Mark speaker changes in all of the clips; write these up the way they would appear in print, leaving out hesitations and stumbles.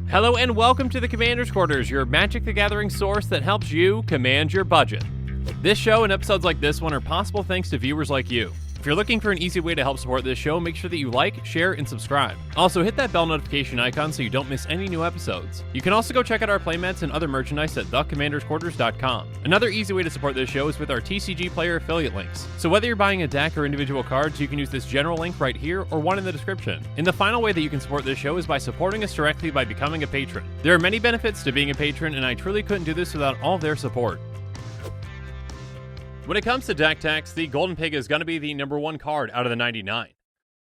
Speaker 1: Hello and welcome to the Commander's Quarters, your Magic the Gathering source that helps you command your budget. This show and episodes like this one are possible thanks to viewers like you. If you're looking for an easy way to help support this show, make sure that you like, share, and subscribe. Also, hit that bell notification icon so you don't miss any new episodes. You can also go check out our playmats and other merchandise at thecommandersquarters.com. Another easy way to support this show is with our TCG player affiliate links. So whether you're buying a deck or individual cards, you can use this general link right here or one in the description. And the final way that you can support this show is by supporting us directly by becoming a patron. There are many benefits to being a patron, and I truly couldn't do this without all their support. When it comes to deck techs, the Golden Pig is going to be the #1 card out of the 99.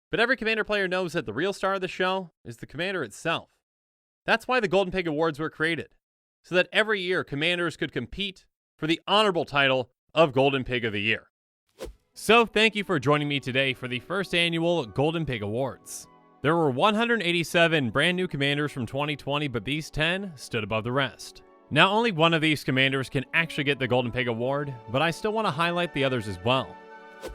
Speaker 1: But every Commander player knows that the real star of the show is the Commander itself. That's why the Golden Pig Awards were created, so that every year Commanders could compete for the honorable title of Golden Pig of the Year. So thank you for joining me today for the first annual Golden Pig Awards. There were 187 brand new Commanders from 2020, but these 10 stood above the rest. Now, only one of these Commanders can actually get the Golden Pig Award, but I still want to highlight the others as well.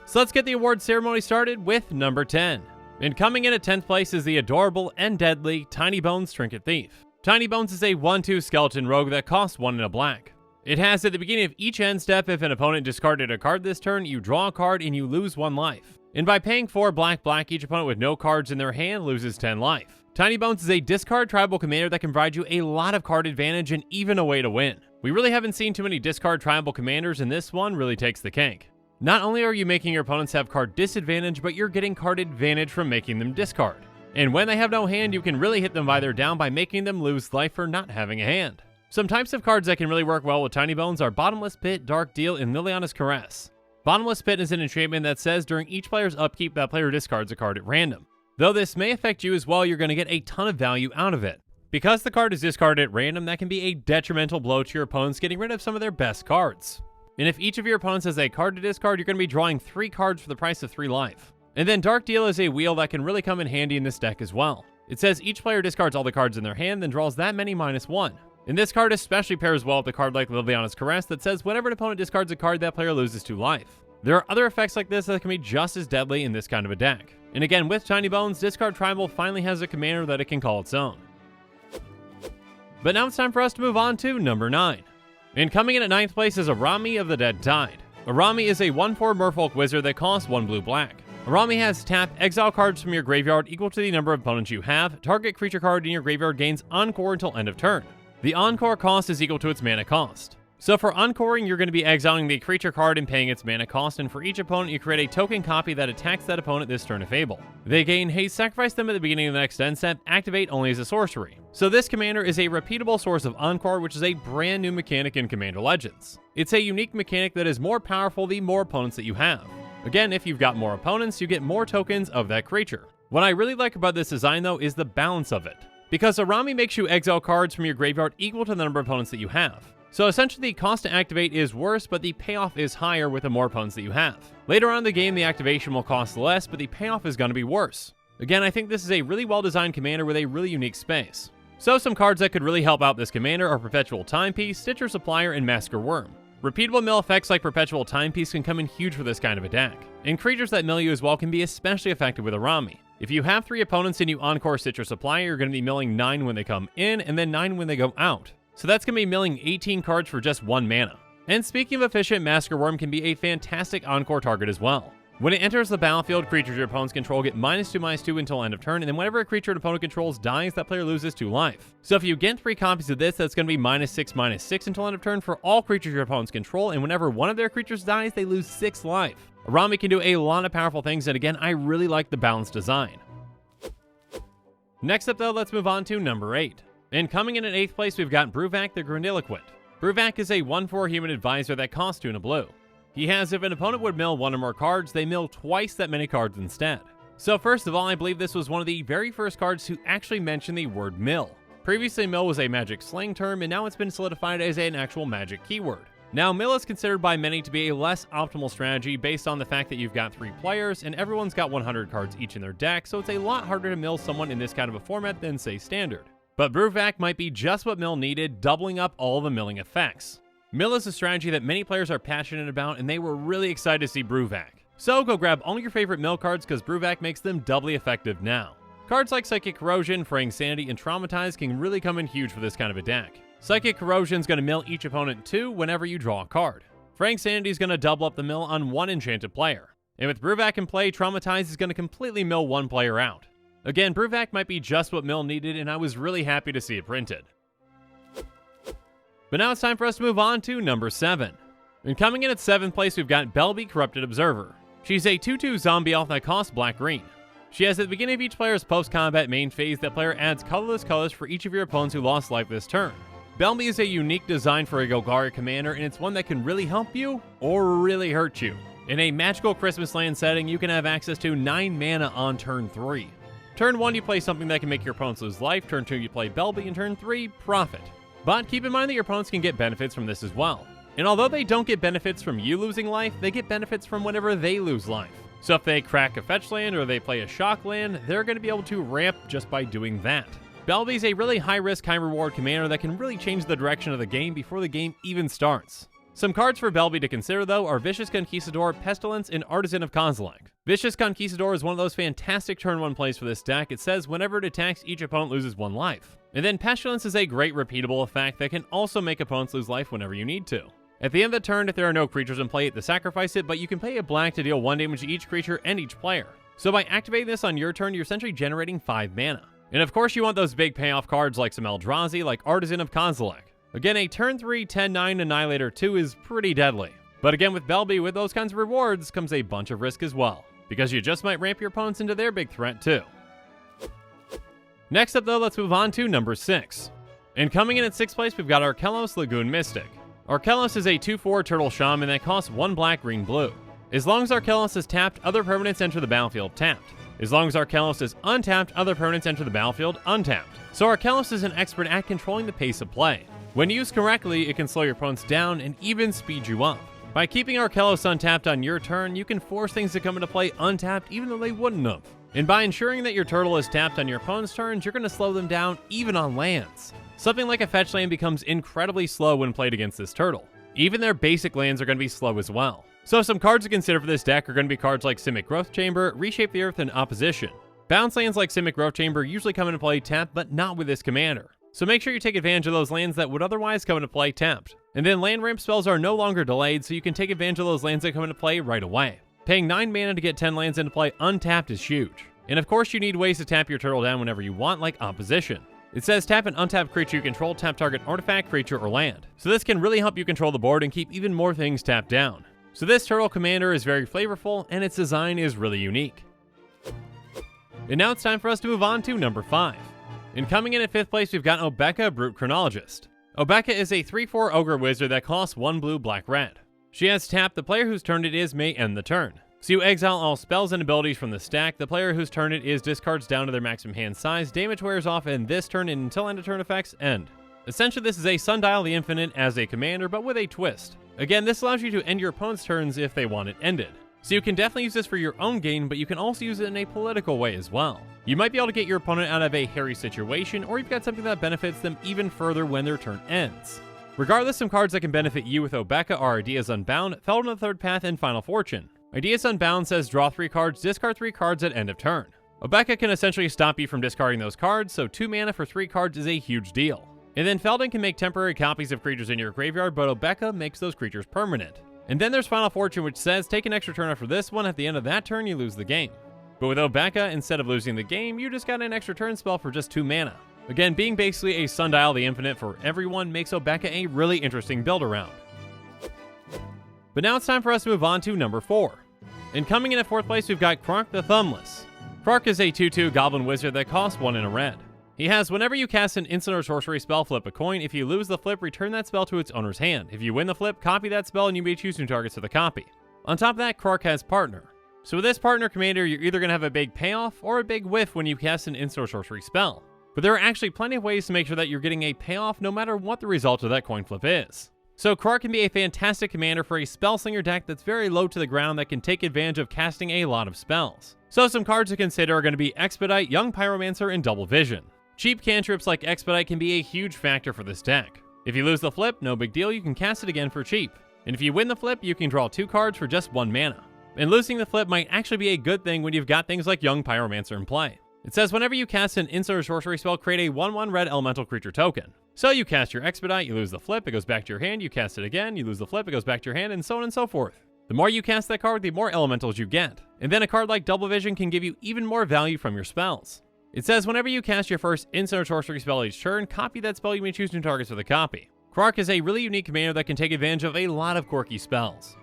Speaker 1: So let's get the award ceremony started with number 10. And coming in at 10th place is the adorable and deadly Tinybones Trinket Thief. Tinybones is a 1/2 skeleton rogue that costs 1 and a black. It has at the beginning of each end step, if an opponent discarded a card this turn, you draw a card and you lose 1 life. And by paying 4 black, each opponent with no cards in their hand loses 10 life. Tinybones is a discard tribal commander that can provide you a lot of card advantage and even a way to win. We really haven't seen too many discard tribal commanders, and this one really takes the cake. Not only are you making your opponents have card disadvantage, but you're getting card advantage from making them discard. And when they have no hand, you can really hit them while they're down by making them lose life for not having a hand. Some types of cards that can really work well with Tinybones are Bottomless Pit, Dark Deal, and Liliana's Caress. Bottomless Pit is an enchantment that says during each player's upkeep that player discards a card at random. Though this may affect you as well, you're going to get a ton of value out of it. Because the card is discarded at random, that can be a detrimental blow to your opponents getting rid of some of their best cards. And if each of your opponents has a card to discard, you're going to be drawing 3 cards for the price of 3 life. And then Dark Deal is a wheel that can really come in handy in this deck as well. It says each player discards all the cards in their hand, then draws that many -1. And this card especially pairs well with a card like Liliana's Caress that says whenever an opponent discards a card, that player loses 2 life. There are other effects like this that can be just as deadly in this kind of a deck. And again, with Tinybones, Discard Tribal finally has a commander that it can call its own. But now it's time for us to move on to number 9. And coming in at 9th place is Araumi of the Dead Tide. Araumi is a 1/4 Merfolk wizard that costs 1 blue-black. Araumi has tap, exile cards from your graveyard equal to the number of opponents you have. Target creature card in your graveyard gains Encore until end of turn. The Encore cost is equal to its mana cost. So for Encoring, you're going to be exiling the creature card and paying its mana cost, and for each opponent, you create a token copy that attacks that opponent this turn if able. They gain haste, sacrifice them at the beginning of the next end step, activate only as a sorcery. So this commander is a repeatable source of Encore, which is a brand new mechanic in Commander Legends. It's a unique mechanic that is more powerful the more opponents that you have. Again, if you've got more opponents, you get more tokens of that creature. What I really like about this design though is the balance of it. Because Araumi makes you exile cards from your graveyard equal to the number of opponents that you have. So essentially the cost to activate is worse, but the payoff is higher with the more opponents that you have. Later on in the game, the activation will cost less, but the payoff is going to be worse. Again, I think this is a really well-designed commander with a really unique space. So some cards that could really help out this commander are Perpetual Timepiece, Stitcher Supplier, and Masker Worm. Repeatable mill effects like Perpetual Timepiece can come in huge for this kind of a deck. And creatures that mill you as well can be especially effective with Araumi. If you have 3 opponents and you Encore Stitcher Supplier, you're going to be milling 9 when they come in, and then 9 when they go out. So that's going to be milling 18 cards for just 1 mana. And speaking of efficient, Masker Worm can be a fantastic Encore target as well. When it enters the battlefield, creatures your opponents control get -2/-2 until end of turn, and then whenever a creature an opponent controls dies, that player loses 2 life. So if you get 3 copies of this, that's going to be -6/-6 until end of turn for all creatures your opponents control, and whenever one of their creatures dies, they lose 6 life. Araumi can do a lot of powerful things, and again, I really like the balanced design. Next up though, let's move on to number 8. And coming in at 8th place, we've got Bruvac the Grandiloquent. Bruvac is a 1/4 human advisor that costs 2 and a blue. He has if an opponent would mill 1 or more cards, they mill twice that many cards instead. So first of all, I believe this was one of the very first cards to actually mention the word mill. Previously, mill was a magic slang term, and now it's been solidified as an actual magic keyword. Now, mill is considered by many to be a less optimal strategy based on the fact that you've got 3 players and everyone's got 100 cards each in their deck, so it's a lot harder to mill someone in this kind of a format than, say, standard. But Bruvac might be just what mill needed, doubling up all the milling effects. Mill is a strategy that many players are passionate about, and they were really excited to see Bruvac. So go grab all your favorite mill cards because Bruvac makes them doubly effective now. Cards like Psychic Corrosion, Fraying Sanity, and Traumatize can really come in huge for this kind of a deck. Psychic Corrosion is going to mill each opponent 2 whenever you draw a card. Fraying Sanity is going to double up the mill on 1 enchanted player. And with Bruvac in play, Traumatize is going to completely mill 1 player out. Again, Bruvac might be just what mill needed, and I was really happy to see it printed. But now it's time for us to move on to number 7. And coming in at 7th place, we've got Belbe, Corrupted Observer. She's a 2/2 zombie elf that costs black-green. She has at the beginning of each player's post-combat main phase, that player adds colorless colors for each of your opponents who lost life this turn. Belbe is a unique design for a Golgari commander, and it's one that can really help you or really hurt you. In a magical Christmas land setting, you can have access to 9 mana on turn 3. Turn 1, you play something that can make your opponents lose life. Turn 2, you play Belbe, and turn 3, profit. But keep in mind that your opponents can get benefits from this as well. And although they don't get benefits from you losing life, they get benefits from whenever they lose life. So if they crack a fetch land or they play a shock land, they're going to be able to ramp just by doing that. Belbe is a really high-risk, high-reward commander that can really change the direction of the game before the game even starts. Some cards for Belbe to consider, though, are Vicious Conquistador, Pestilence, and Artisan of Kozilek. Vicious Conquistador is one of those fantastic turn 1 plays for this deck. It says whenever it attacks, each opponent loses 1 life. And then Pestilence is a great repeatable effect that can also make opponents lose life whenever you need to. At the end of the turn, if there are no creatures in play, you have to sacrifice it, but you can pay a black to deal 1 damage to each creature and each player. So by activating this on your turn, you're essentially generating 5 mana. And of course, you want those big payoff cards like some Eldrazi, like Artisan of Kozilek. Again, a turn 3, 10-9 Annihilator 2 is pretty deadly. But again, with Belbe, with those kinds of rewards, comes a bunch of risk as well, because you just might ramp your opponents into their big threat too. Next up though, let's move on to number 6. And coming in at 6th place, we've got Archelos, Lagoon Mystic. Archelos is a 2/4 turtle shaman that costs 1 black, green, blue. As long as Archelos is tapped, other permanents enter the battlefield tapped. As long as Archelos is untapped, other permanents enter the battlefield untapped. So Archelos is an expert at controlling the pace of play. When used correctly, it can slow your opponents down and even speed you up. By keeping Archelos untapped on your turn, you can force things to come into play untapped even though they wouldn't have. And by ensuring that your turtle is tapped on your opponent's turns, you're going to slow them down even on lands. Something like a fetch land becomes incredibly slow when played against this turtle. Even their basic lands are going to be slow as well. So some cards to consider for this deck are going to be cards like Simic Growth Chamber, Reshape the Earth, and Opposition. Bounce lands like Simic Growth Chamber usually come into play tapped, but not with this commander. So make sure you take advantage of those lands that would otherwise come into play tapped. And then land ramp spells are no longer delayed, so you can take advantage of those lands that come into play right away. Paying 9 mana to get 10 lands into play untapped is huge. And of course you need ways to tap your turtle down whenever you want, like Opposition. It says tap an untapped creature you control, tap target artifact, creature, or land. So this can really help you control the board and keep even more things tapped down. So this turtle commander is very flavorful, and its design is really unique. And now it's time for us to move on to number 5. And coming in at 5th place, we've got Obeka, Brute Chronologist. Obeka is a 3/4 ogre wizard that costs 1 blue, black, red. She has tapped. The player whose turn it is may end the turn. So you exile all spells and abilities from the stack. The player whose turn it is discards down to their maximum hand size. Damage wears off in this turn and until end of turn effects end. Essentially, this is a Sundial the Infinite as a commander, but with a twist. Again, this allows you to end your opponent's turns if they want it ended. So you can definitely use this for your own gain, but you can also use it in a political way as well. You might be able to get your opponent out of a hairy situation, or you've got something that benefits them even further when their turn ends. Regardless, some cards that can benefit you with Obeka are Ideas Unbound, Fell on the Third Path, and Final Fortune. Ideas Unbound says draw 3 cards, discard 3 cards at end of turn. Obeka can essentially stop you from discarding those cards, so 2 mana for 3 cards is a huge deal. And then Feldon can make temporary copies of creatures in your graveyard, but Obeka makes those creatures permanent. And then there's Final Fortune, which says take an extra turn after this one. At the end of that turn, you lose the game. But with Obeka, instead of losing the game, you just got an extra turn spell for just 2 mana. Again, being basically a Sundial the Infinite for everyone makes Obeka a really interesting build around. But now it's time for us to move on to number 4. And coming in at 4th place, we've got Krark the Thumbless. Krark is a 2/2 goblin wizard that costs 1 and a red. He has whenever you cast an instant or sorcery spell, flip a coin. If you lose the flip, return that spell to its owner's hand. If you win the flip, copy that spell and you may choose new targets for the copy. On top of that, Krark has Partner. So with this Partner commander, you're either going to have a big payoff or a big whiff when you cast an instant or sorcery spell. But there are actually plenty of ways to make sure that you're getting a payoff no matter what the result of that coin flip is. So Krark can be a fantastic commander for a spellslinger deck that's very low to the ground that can take advantage of casting a lot of spells. So some cards to consider are going to be Expedite, Young Pyromancer, and Double Vision. Cheap cantrips like Expedite can be a huge factor for this deck. If you lose the flip, no big deal, you can cast it again for cheap. And if you win the flip, you can draw 2 cards for just 1 mana. and losing the flip might actually be a good thing when you've got things like Young Pyromancer in play. It says whenever you cast an instant or sorcery spell, create a 1/1 red elemental creature token. So you cast your Expedite, you lose the flip, it goes back to your hand, you cast it again, you lose the flip, it goes back to your hand, and so on and so forth. The more you cast that card, the more elementals you get. And then a card like Double Vision can give you even more value from your spells. It says whenever you cast your first instant or sorcery spell each turn, copy that spell. You may choose new targets for the copy. Krark is a really unique commander that can take advantage of a lot of quirky spells.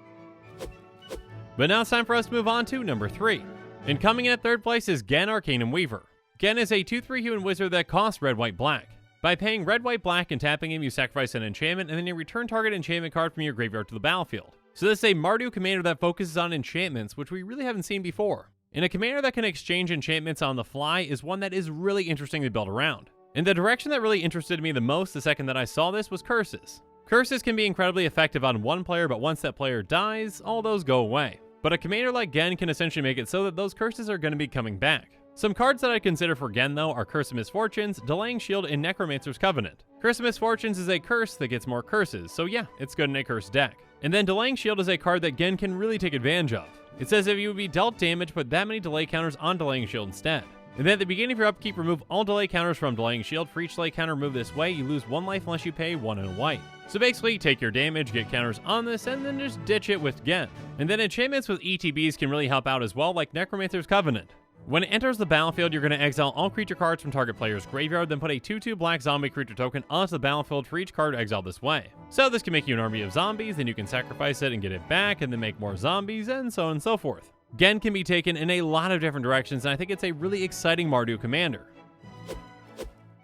Speaker 1: But now it's time for us to move on to number 3. And coming in at third place is Ghen, Arcanum Weaver. Ghen is a 2/3 human wizard that costs red, white, black. By paying red, white, black and tapping him, you sacrifice an enchantment, and then you return target enchantment card from your graveyard to the battlefield. So this is a Mardu commander that focuses on enchantments, which we really haven't seen before. And a commander that can exchange enchantments on the fly is one that is really interesting to build around. And the direction that really interested me the most the second that I saw this was curses. Curses can be incredibly effective on one player, but once that player dies, all those go away. But a commander like Ghen can essentially make it so that those curses are going to be coming back. Some cards that I consider for Ghen though are Curse of Misfortunes, Delaying Shield, and Necromancer's Covenant. Curse of Misfortunes is a curse that gets more curses, so yeah, it's good in a cursed deck. And then Delaying Shield is a card that Ghen can really take advantage of. It says if you would be dealt damage, put that many delay counters on Delaying Shield instead. And then at the beginning of your upkeep, remove all delay counters from Delaying Shield. For each delay counter removed this way, you lose 1 life unless you pay 1 and a white. So basically, take your damage, get counters on this, and then just ditch it with Ghen. And then enchantments with ETBs can really help out as well, like Necromancer's Covenant. When it enters the battlefield, you're going to exile all creature cards from target player's graveyard, then put a 2/2 black zombie creature token onto the battlefield for each card exiled this way. So this can make you an army of zombies, then you can sacrifice it and get it back, and then make more zombies, and so on and so forth. Ghen can be taken in a lot of different directions, and I think it's a really exciting Mardu commander.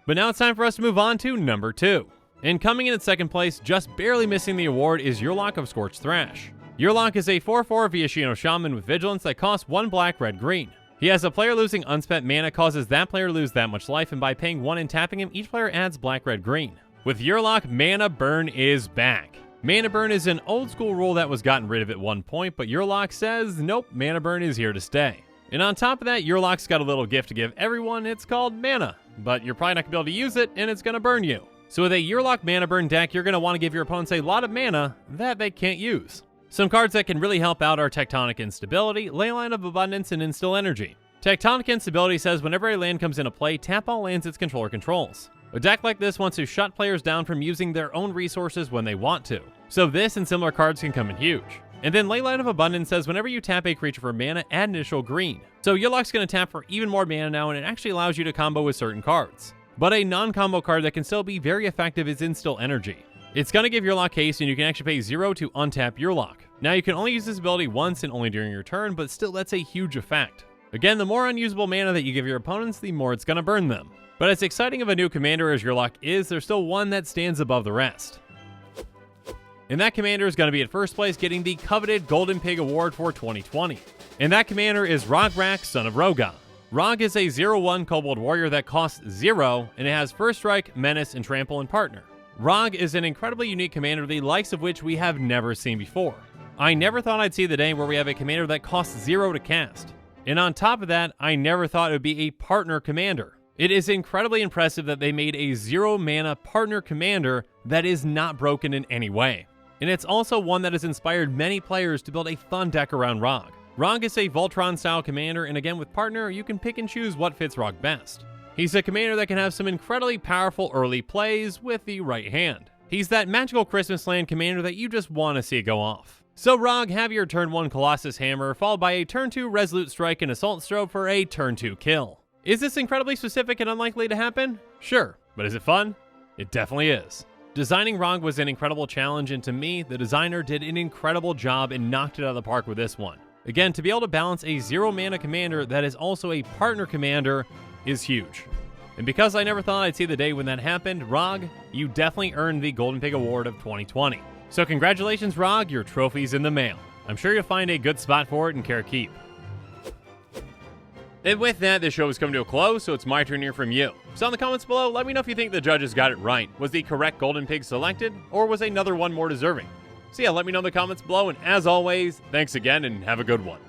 Speaker 1: But now it's time for us to move on to number 2. And coming in at second place, just barely missing the award, is Yurlok of Scorched Thrash. Yurlok is a 4/4 Viashino Shaman with Vigilance that costs 1 black, red, green. He has a player losing unspent mana causes that player to lose that much life, and by paying 1 and tapping him, each player adds black, red, green. With Yurlok, Mana Burn is back. Mana Burn is an old school rule that was gotten rid of at one point, but Yurlok says, nope, Mana Burn is here to stay. And on top of that, Yurlok's got a little gift to give everyone. It's called mana, but you're probably not going to be able to use it, and it's going to burn you. So with a Yurlok Mana Burn deck, you're going to want to give your opponents a lot of mana that they can't use. Some cards that can really help out are Tectonic Instability, Leyline of Abundance, and Instill Energy. Tectonic Instability says whenever a land comes into play, tap all lands its controller controls. A deck like this wants to shut players down from using their own resources when they want to. So this and similar cards can come in huge. And then Leyline of Abundance says whenever you tap a creature for mana, add an additional green. So Yurlok's going to tap for even more mana now, and it actually allows you to combo with certain cards. But a non-combo card that can still be very effective is Instill Energy. It's going to give Yurlok haste, and you can actually pay 0 to untap Yurlok. Now you can only use this ability once and only during your turn, but still that's a huge effect. Again, the more unusable mana that you give your opponents, the more it's going to burn them. But as exciting of a new commander as Yurlok is, there's still one that stands above the rest. And that commander is going to be at first place, getting the coveted Golden Pig Award for 2020. And that commander is Rograkh, son of Rograkh. Rog is a 0/1 Kobold Warrior that costs 0, and it has First Strike, Menace, and Trample in partner. Rog is an incredibly unique commander, the likes of which we have never seen before. I never thought I'd see the day where we have a commander that costs 0 to cast. And on top of that, I never thought it would be a partner commander. It is incredibly impressive that they made a 0 mana partner commander that is not broken in any way. And it's also one that has inspired many players to build a fun deck around Rog. Rog is a Voltron-style commander, and again with partner, you can pick and choose what fits Rog best. He's a commander that can have some incredibly powerful early plays with the right hand. He's that magical Christmas land commander that you just want to see go off. So Rog, have your turn 1 Colossus Hammer, followed by a turn 2 Resolute Strike and Assault Strobe for a turn 2 kill. Is this incredibly specific and unlikely to happen? Sure, but is it fun? It definitely is. Designing Rog was an incredible challenge, and to me, the designer did an incredible job and knocked it out of the park with this one. Again, to be able to balance a 0 mana commander that is also a partner commander is huge. And because I never thought I'd see the day when that happened, Rog, you definitely earned the Golden Pig Award of 2020. So congratulations, Rog, your trophy's in the mail. I'm sure you'll find a good spot for it in Care Keep. And with that, this show is coming to a close, so it's my turn to hear from you. So in the comments below, let me know if you think the judges got it right. Was the correct Golden Pig selected, or was another one more deserving? So yeah, let me know in the comments below, and as always, thanks again and have a good one.